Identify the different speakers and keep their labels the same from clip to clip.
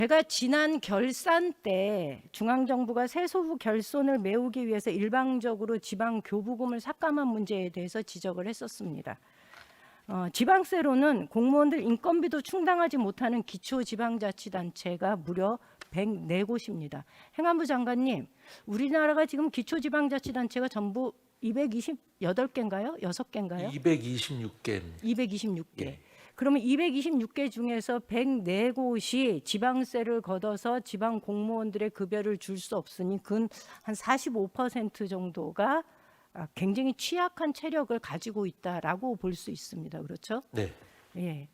Speaker 1: 제가 지난 결산 때 중앙정부가 세소부 결손을 메우기 위해서 일방적으로 지방 교부금을 삭감한 문제에 대해서 지적을 했었습니다. 지방세로는 공무원들 인건비도 충당하지 못하는 기초지방자치단체가 무려 104곳입니다. 행안부 장관님, 우리나라가 지금 기초지방자치단체가 전부 228개인가요? 6개인가요?
Speaker 2: 226개.
Speaker 1: 226개.
Speaker 2: 예.
Speaker 1: 그러면 226개 중에서 104곳이 지방세를 걷어서 지방 공무원들의 급여를 줄 수 없으니 근 한 45% 정도가 굉장히 취약한 체력을 가지고 있다라고 볼 수 있습니다. 그렇죠?
Speaker 2: 네.
Speaker 1: 예.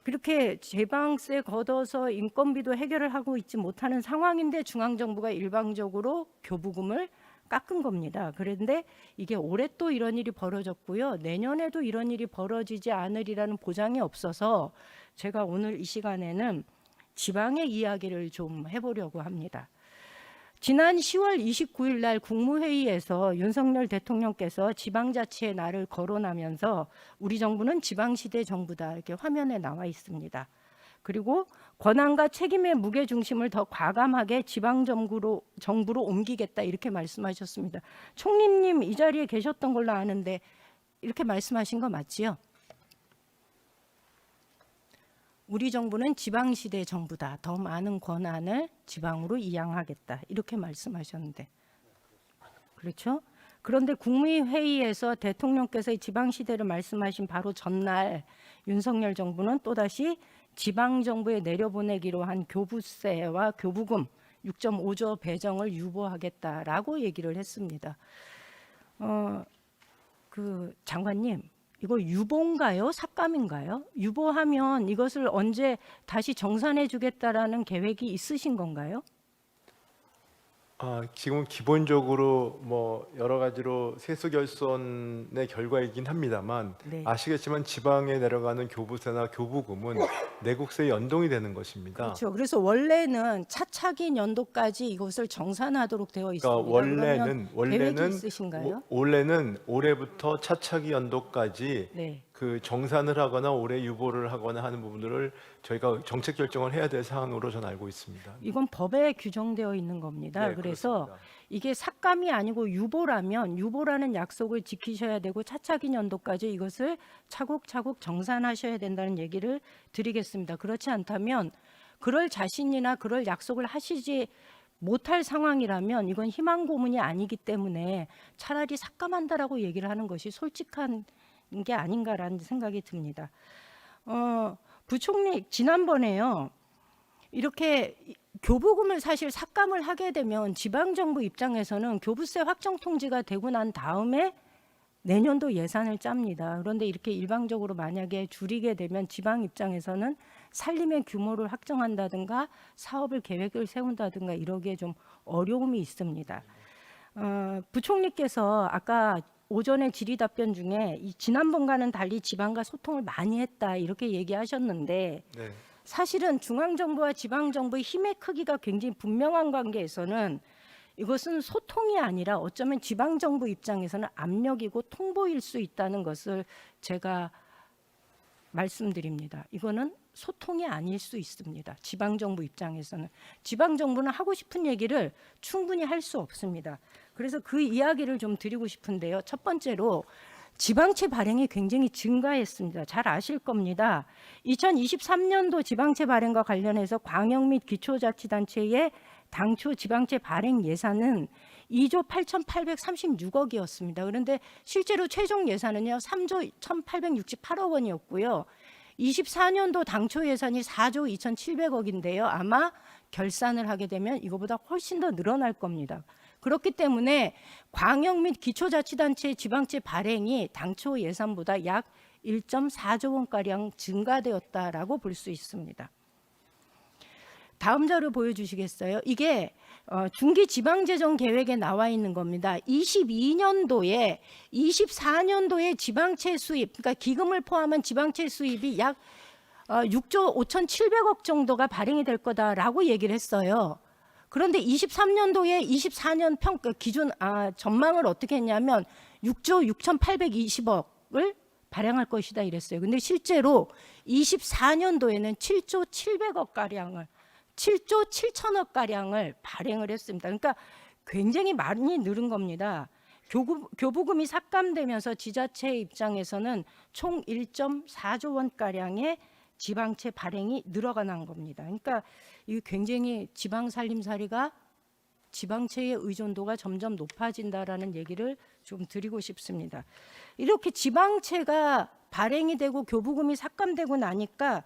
Speaker 1: 그렇게 지방세 걷어서 인건비도 해결을 하고 있지 못하는 상황인데 중앙정부가 일방적으로 교부금을 깎은 겁니다. 그런데 이게 올해 또 이런 일이 벌어졌고요. 내년에도 이런 일이 벌어지지 않으리라는 보장이 없어서 제가 오늘 이 시간에는 지방의 이야기를 좀 해보려고 합니다. 지난 10월 29일 날 국무회의에서 윤석열 대통령께서 지방자치의 날을 거론하면서 우리 정부는 지방시대 정부다 이렇게 화면에 나와 있습니다. 그리고 권한과 책임의 무게중심을 더 과감하게 지방정부로 옮기겠다 이렇게 말씀하셨습니다. 총리님 이 자리에 계셨던 걸로 아는데 이렇게 말씀하신 거 맞지요? 우리 정부는 지방시대 정부다. 더 많은 권한을 지방으로 이양하겠다. 이렇게 말씀하셨는데. 그렇죠? 그런데 국무회의에서 대통령께서 지방시대를 말씀하신 바로 전날 윤석열 정부는 또다시 지방정부에 내려보내기로 한 교부세와 교부금 6.5조 배정을 유보하겠다라고 얘기를 했습니다. 장관님, 이거 유보인가요? 삭감인가요? 유보하면 이것을 언제 다시 정산해 주겠다라는 계획이 있으신 건가요?
Speaker 3: 지금은 기본적으로 뭐 여러 가지로 세수 결손의 결과이긴 합니다만
Speaker 1: 네.
Speaker 3: 아시겠지만 지방에 내려가는 교부세나 교부금은 내국세에 연동이 되는 것입니다.
Speaker 1: 그렇죠. 그래서 원래는 차차기 연도까지 이것을 정산하도록 되어 있습니다.
Speaker 3: 그러니까
Speaker 1: 계획이 있으신가요?
Speaker 3: 원래는 올해부터 차차기 연도까지
Speaker 1: 네.
Speaker 3: 그 정산을 하거나 올해 유보를 하거나 하는 부분들을 저희가 정책 결정을 해야 될 사안으로 저는 알고 있습니다.
Speaker 1: 이건 법에 규정되어 있는 겁니다.
Speaker 3: 네,
Speaker 1: 그래서
Speaker 3: 그렇습니다.
Speaker 1: 이게 삭감이 아니고 유보라면 유보라는 약속을 지키셔야 되고 차차기 연도까지 이것을 차곡차곡 정산하셔야 된다는 얘기를 드리겠습니다. 그렇지 않다면 그럴 자신이나 그럴 약속을 하시지 못할 상황이라면 이건 희망 고문이 아니기 때문에 차라리 삭감한다라고 얘기를 하는 것이 솔직한 게 아닌가라는 생각이 듭니다. 부총리 지난번에요. 이렇게 교부금을 사실 삭감을 하게 되면 지방정부 입장에서는 교부세 확정 통지가 되고 난 다음에 내년도 예산을 짭니다. 그런데 이렇게 일방적으로 만약에 줄이게 되면 지방 입장에서는 살림의 규모를 확정한다든가 사업을 계획을 세운다든가 이러기에 좀 어려움이 있습니다. 부총리께서 아까 오전에 질의 답변 중에 지난번과는 달리 지방과 소통을 많이 했다 이렇게 얘기하셨는데
Speaker 3: 네.
Speaker 1: 사실은 중앙정부와 지방정부의 힘의 크기가 굉장히 분명한 관계에서는 이것은 소통이 아니라 어쩌면 지방정부 입장에서는 압력이고 통보일 수 있다는 것을 제가 말씀드립니다. 이거는 소통이 아닐 수 있습니다. 지방정부 입장에서는. 지방정부는 하고 싶은 얘기를 충분히 할 수 없습니다. 그래서 그 이야기를 좀 드리고 싶은데요. 첫 번째로 지방채 발행이 굉장히 증가했습니다. 잘 아실 겁니다. 2023년도 지방채 발행과 관련해서 광역 및 기초자치단체의 당초 지방채 발행 예산은 2조 8,836억이었습니다. 그런데 실제로 최종 예산은요 3조 1,868억 원이었고요. 24년도 당초 예산이 4조 2,700억인데요. 아마 결산을 하게 되면 이거보다 훨씬 더 늘어날 겁니다. 그렇기 때문에 광역 및 기초자치단체의 지방채 발행이 당초 예산보다 약 1.4조 원가량 증가되었다라고 볼 수 있습니다. 다음 자료 보여주시겠어요? 이게 중기지방재정 계획에 나와 있는 겁니다. 22년도에 24년도에 지방채 수입, 그러니까 기금을 포함한 지방채 수입이 약 6조 5,700억 정도가 발행이 될 거다라고 얘기를 했어요. 그런데 23년도에 24년 기준 전망을 어떻게 했냐면 6조 6,820억을 발행할 것이다 이랬어요. 근데 실제로 24년도에는 7조 700억 가량을 7조 7천억 가량을 발행을 했습니다. 그러니까 굉장히 많이 늘은 겁니다. 교부금이 삭감되면서 지자체 입장에서는 총 1.4조 원 가량의 지방채 발행이 늘어가는 겁니다. 그러니까 이 굉장히 지방 살림살이가 지방채의 의존도가 점점 높아진다라는 얘기를 좀 드리고 싶습니다. 이렇게 지방채가 발행이 되고 교부금이 삭감되고 나니까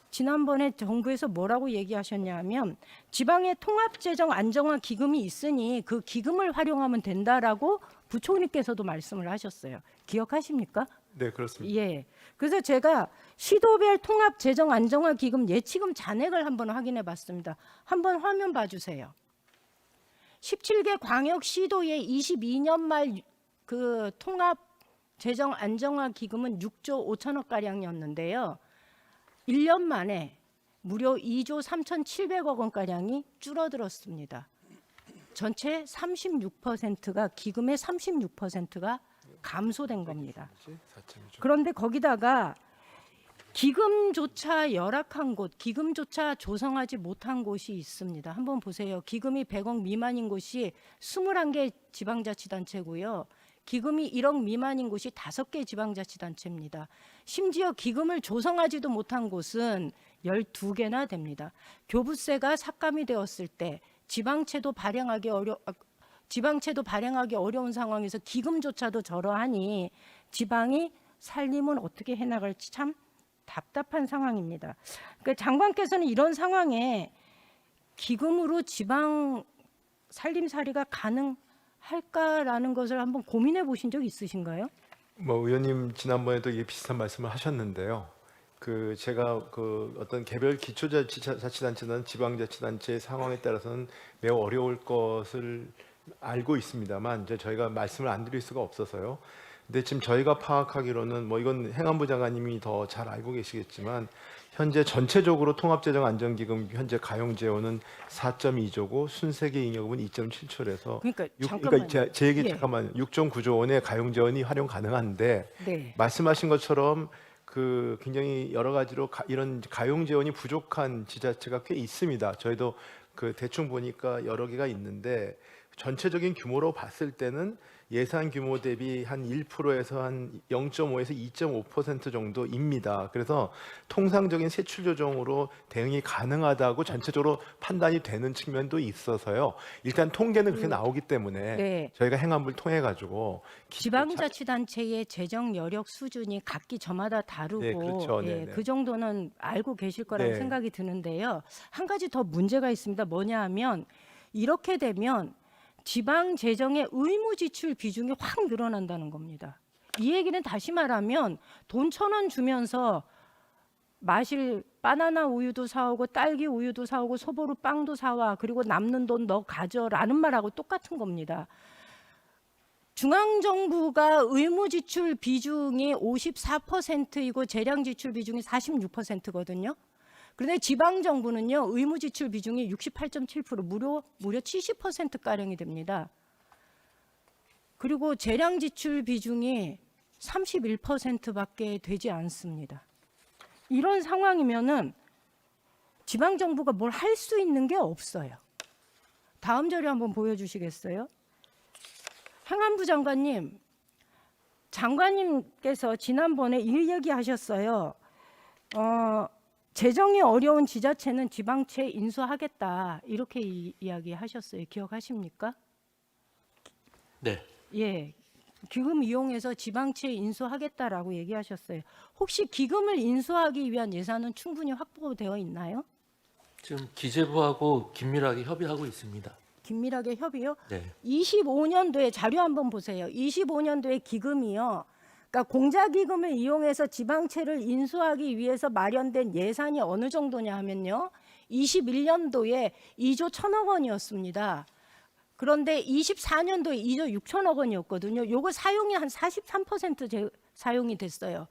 Speaker 1: 지난번에 정부에서 뭐라고 얘기하셨냐면 지방의 통합재정 안정화 기금이 있으니 그 기금을 활용하면 된다라고 부총리께서도 말씀을 하셨어요. 기억하십니까?
Speaker 3: 네, 그렇습니다.
Speaker 1: 예. 그래서 제가 시도별 통합재정 안정화 기금 예치금 잔액을 한번 확인해 봤습니다. 한번 화면 봐주세요. 17개 광역 시도의 22년 말 그 통합 재정 안정화 기금은 6조 5천억 가량이었는데요. 1년 만에 무려 2조 3,700억 원 가량이 줄어들었습니다. 전체 36%가 기금의 36%가 감소된 겁니다. 그런데 거기다가 기금조차 열악한 곳, 기금조차 조성하지 못한 곳이 있습니다. 한번 보세요. 기금이 100억 미만인 곳이 21개 지방자치단체고요. 기금이 1억 미만인 곳이 5개 지방자치단체입니다. 심지어 기금을 조성하지도 못한 곳은 12개나 됩니다. 교부세가 삭감이 되었을 때 지방채도 발행하기 어려운 상황에서 기금조차도 저러하니 지방이 살림은 어떻게 해나갈지 참 답답한 상황입니다. 그러니까 장관께서는 이런 상황에 기금으로 지방 살림살이가 가능할까라는 것을 한번 고민해 보신 적 있으신가요?
Speaker 3: 뭐 의원님 지난번에도 이게 비슷한 말씀을 하셨는데요. 그 제가 그 어떤 개별 기초자치단체나 지방자치단체의 상황에 따라서는 매우 어려울 것을 알고 있습니다만 이제 저희가 말씀을 안 드릴 수가 없어서요. 근데 지금 저희가 파악하기로는 뭐 이건 행안부 장관님이 더 잘 알고 계시겠지만 현재 전체적으로 통합재정안정기금 현재 가용재원은 4.2조고 순세계 잉여금은 2.7조라서
Speaker 1: 그러니까
Speaker 3: 그러니까 제 얘기
Speaker 1: 예.
Speaker 3: 잠깐만 6.9조 원의 가용재원이 활용 가능한데
Speaker 1: 네.
Speaker 3: 말씀하신 것처럼 그 굉장히 여러 가지로 이런 가용재원이 부족한 지자체가 꽤 있습니다. 저희도 그 대충 보니까 여러 개가 있는데 전체적인 규모로 봤을 때는 예산 규모 대비 한 1%에서 한 0.5에서 2.5% 정도입니다. 그래서 통상적인 세출 조정으로 대응이 가능하다고 전체적으로 판단이 되는 측면도 있어서요. 일단 통계는 그렇게 나오기 때문에
Speaker 1: 네.
Speaker 3: 저희가 행안부를 통해 가지고
Speaker 1: 지방자치단체의 재정 여력 수준이 각기 저마다 다르고
Speaker 3: 네, 그렇죠. 네,
Speaker 1: 예,
Speaker 3: 네.
Speaker 1: 그 정도는 알고 계실 거라고
Speaker 3: 네.
Speaker 1: 생각이 드는데요. 한 가지 더 문제가 있습니다. 뭐냐 하면 이렇게 되면 지방 재정의 의무 지출 비중이 확 늘어난다는 겁니다. 이 얘기는 다시 말하면 돈 1,000원 주면서 마실 바나나 우유도 사오고 딸기 우유도 사오고 소보루 빵도 사와 그리고 남는 돈 너 가져라는 말하고 똑같은 겁니다. 중앙정부가 의무 지출 비중이 54%이고 재량 지출 비중이 46%거든요. 그런데 지방 정부는요 의무 지출 비중이 68.7% 무려 70% 가량이 됩니다. 그리고 재량 지출 비중이 31%밖에 되지 않습니다. 이런 상황이면은 지방 정부가 뭘 할 수 있는 게 없어요. 다음 자료 한번 보여주시겠어요? 행안부 장관님, 장관님께서 지난번에 이 얘기하셨어요. 재정이 어려운 지자체는 지방채 인수하겠다 이렇게 이야기하셨어요. 기억하십니까?
Speaker 2: 네.
Speaker 1: 예, 기금 이용해서 지방채 인수하겠다라고 얘기하셨어요. 혹시 기금을 인수하기 위한 예산은 충분히 확보되어 있나요?
Speaker 2: 지금 기재부하고 긴밀하게 협의하고 있습니다.
Speaker 1: 긴밀하게 협의요?
Speaker 2: 네.
Speaker 1: 25년도에 자료 한번 보세요. 25년도에 기금이요. 그러니까 공자기금을 이용해서 지방채를 인수하기 위해서 마련된 예산이 어느 정도냐 하면요. 21년도에 2조 1,000억 원이었습니다. 그런데 24년도에 2조 6천억 원이었거든요. 요거 사용이 한 43% 사용이 됐어요.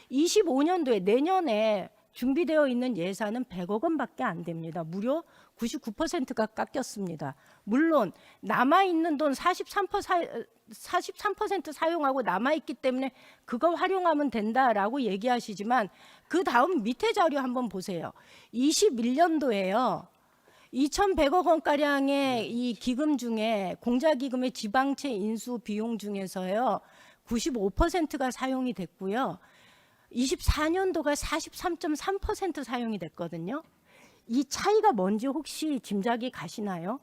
Speaker 1: 25년도에 내년에 준비되어 있는 예산은 100억 원밖에 안 됩니다. 무려 99%가 깎였습니다. 물론 남아있는 돈 43% 사용하고 남아있기 때문에 그거 활용하면 된다라고 얘기하시지만 그 다음 밑에 자료 한번 보세요. 21년도에요. 2,100억 원가량의 이 기금 중에 공자기금의 지방채 인수 비용 중에서요. 95%가 사용이 됐고요. 24년도가 43.3% 사용이 됐거든요. 이 차이가 뭔지 혹시 짐작이 가시나요?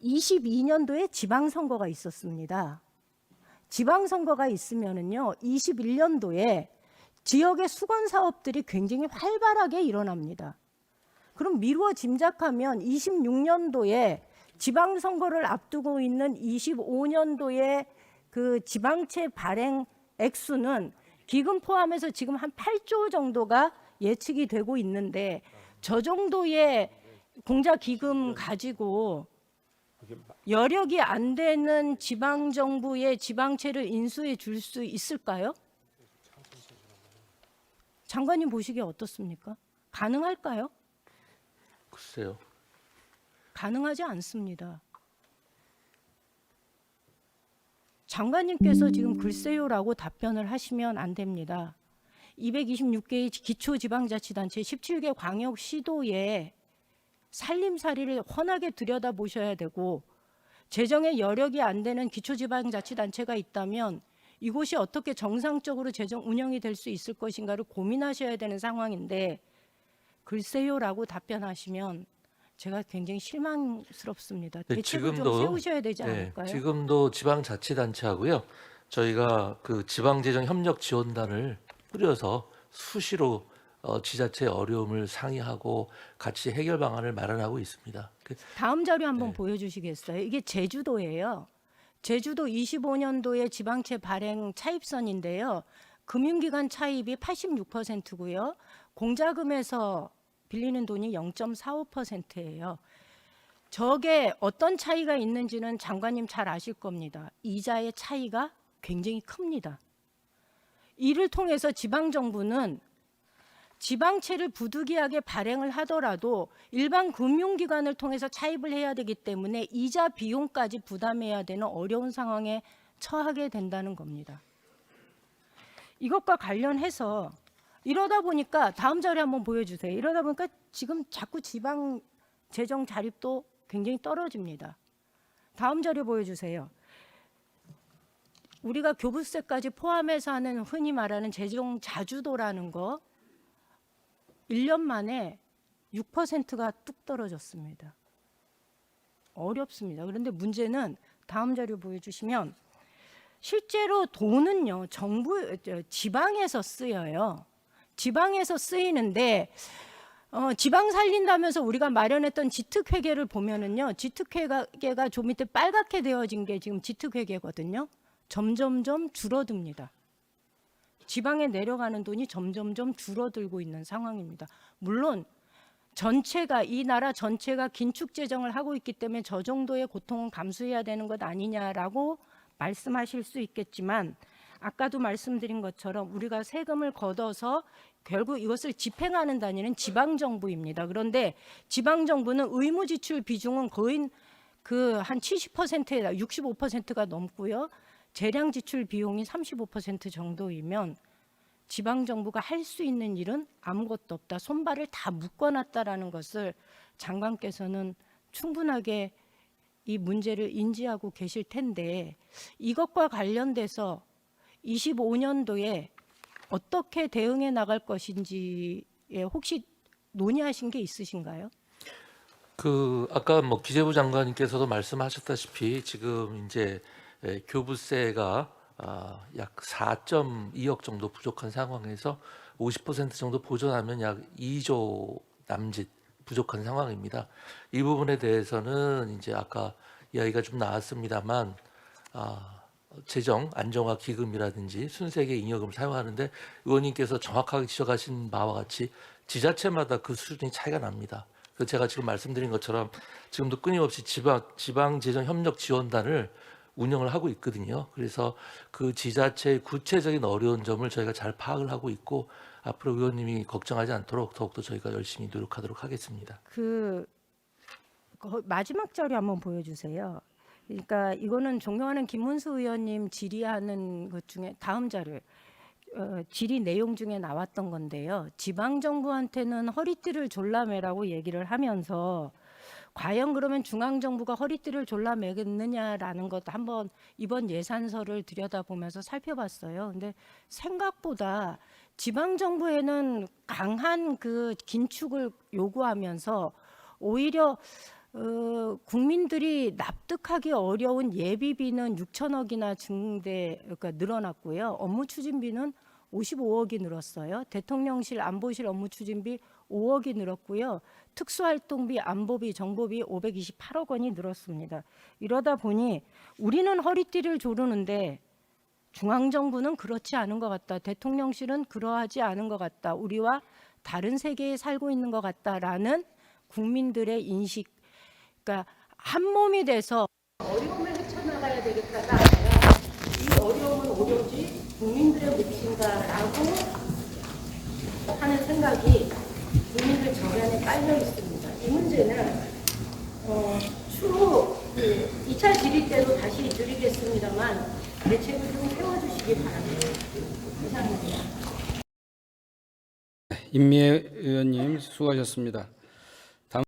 Speaker 1: 22년도에 지방선거가 있었습니다. 지방선거가 있으면은요, 21년도에 지역의 수건 사업들이 굉장히 활발하게 일어납니다. 그럼 미루어 짐작하면 26년도에 지방선거를 앞두고 있는 25년도에 그 지방채 발행 액수는 기금 포함해서 지금 한 8조 정도가 예측이 되고 있는데 저 정도의 공자 기금 가지고 여력이 안 되는 지방 정부의 지방채를 인수해 줄 수 있을까요? 장관님 보시기에 어떻습니까? 가능할까요?
Speaker 2: 글쎄요.
Speaker 1: 가능하지 않습니다. 장관님께서 지금 글쎄요라고 답변을 하시면 안 됩니다. 226개의 기초지방자치단체 17개 광역시도의 살림살이를 훤하게 들여다보셔야 되고 재정에 여력이 안 되는 기초지방자치단체가 있다면 이곳이 어떻게 정상적으로 재정 운영이 될 수 있을 것인가를 고민하셔야 되는 상황인데 글쎄요라고 답변하시면 제가 굉장히 실망스럽습니다.
Speaker 2: 네,
Speaker 1: 대책을 좀
Speaker 2: 지금도-
Speaker 1: 세우셔야 되지 않을까요?
Speaker 2: 지금도 지방자치단체하고요. 저희가 그 지방재정협력지원단을 꾸려서 수시로 지자체의 어려움을 상의하고 같이 해결 방안을 마련하고 있습니다.
Speaker 1: 다음 자료 한번 보여주시겠어요? 이게 제주도예요. 제주도 25년도에 지방채 발행 차입선인데요. 금융기관 차입이 86%고요. 공자금에서 빌리는 돈이 0.45%예요. 저게 어떤 차이가 있는지는 장관님 잘 아실 겁니다. 이자의 차이가 굉장히 큽니다. 이를 통해서 지방정부는 지방채를 부득이하게 발행을 하더라도 일반 금융기관을 통해서 차입을 해야 되기 때문에 이자 비용까지 부담해야 되는 어려운 상황에 처하게 된다는 겁니다. 이것과 관련해서 이러다 보니까 다음 자료 한번 보여주세요. 이러다 보니까 지금 자꾸 지방 재정 자립도 굉장히 떨어집니다. 다음 자료 보여주세요. 우리가 교부세까지 포함해서 하는 흔히 말하는 재정 자주도라는 거 1년 만에 6%가 뚝 떨어졌습니다. 어렵습니다. 그런데 문제는 다음 자료 보여주시면 실제로 돈은요 지방에서 쓰여요. 지방에서 쓰이는데 지방 살린다면서 우리가 마련했던 지특회계를 보면은요 지특회계가 좀 밑에 빨갛게 되어진 게 지금 지특회계거든요. 점점점 줄어듭니다. 지방에 내려가는 돈이 점점점 줄어들고 있는 상황입니다. 물론 전체가 이 나라 전체가 긴축 재정을 하고 있기 때문에 저 정도의 고통은 감수해야 되는 것 아니냐라고 말씀하실 수 있겠지만 아까도 말씀드린 것처럼 우리가 세금을 걷어서 결국 이것을 집행하는 단위는 지방정부입니다. 그런데 지방정부는 의무지출 비중은 거의 한 70%에다 65%가 넘고요. 재량지출 비용이 35% 정도이면 지방정부가 할 수 있는 일은 아무것도 없다. 손발을 다 묶어놨다라는 것을 장관께서는 충분하게 이 문제를 인지하고 계실 텐데 이것과 관련돼서 25년도에 어떻게 대응해 나갈 것인지에 혹시 논의하신 게 있으신가요?
Speaker 2: 아까 기재부 장관님께서도 말씀하셨다시피 지금 이제 교부세가 약 4.2억 정도 부족한 상황에서 50% 정도 보전하면 약 2조 남짓 부족한 상황입니다. 이 부분에 대해서는 이제 아까 이야기가 좀 나왔습니다만 재정 안정화 기금이라든지 순세계 잉여금을 사용하는데 의원님께서 정확하게 지적하신 바와 같이 지자체마다 그 수준이 차이가 납니다. 그래서 제가 지금 말씀드린 것처럼 지금도 끊임없이 지방재정협력지원단을 운영을 하고 있거든요. 그래서 그 지자체의 구체적인 어려운 점을 저희가 잘 파악을 하고 있고 앞으로 의원님이 걱정하지 않도록 더욱더 저희가 열심히 노력하도록 하겠습니다.
Speaker 1: 마지막 자료 한번 보여주세요. 그러니까 이거는 존경하는 김문수 의원님 질의하는 것 중에 다음 자료 질의 내용 중에 나왔던 건데요. 지방 정부한테는 허리띠를 졸라매라고 얘기를 하면서 과연 그러면 중앙 정부가 허리띠를 졸라매겠느냐라는 것 한번 이번 예산서를 들여다보면서 살펴봤어요. 근데 생각보다 지방 정부에는 강한 그 긴축을 요구하면서 오히려 국민들이 납득하기 어려운 예비비는 6천억이나 그러니까 늘어났고요. 업무 추진비는 55억이 늘었어요. 대통령실 안보실 업무 추진비 5억이 늘었고요. 특수활동비, 안보비, 정보비 528억 원이 늘었습니다. 이러다 보니 우리는 허리띠를 조르는데 중앙정부는 그렇지 않은 것 같다. 대통령실은 그러하지 않은 것 같다. 우리와 다른 세계에 살고 있는 것 같다라는 국민들의 인식, 그러니까 한 몸이 돼서 어려움을 헤쳐나가야 되겠다가 아니라 이 어려움은 오로지 국민들의 몫인가라고 하는 생각이 국민들 정연에 깔려 있습니다. 이 문제는 추후 2차 질의 때도 다시 드리겠습니다만 대책을 좀 세워주시기 바랍니다. 이상입니다.
Speaker 4: 임미애 의원님 수고하셨습니다.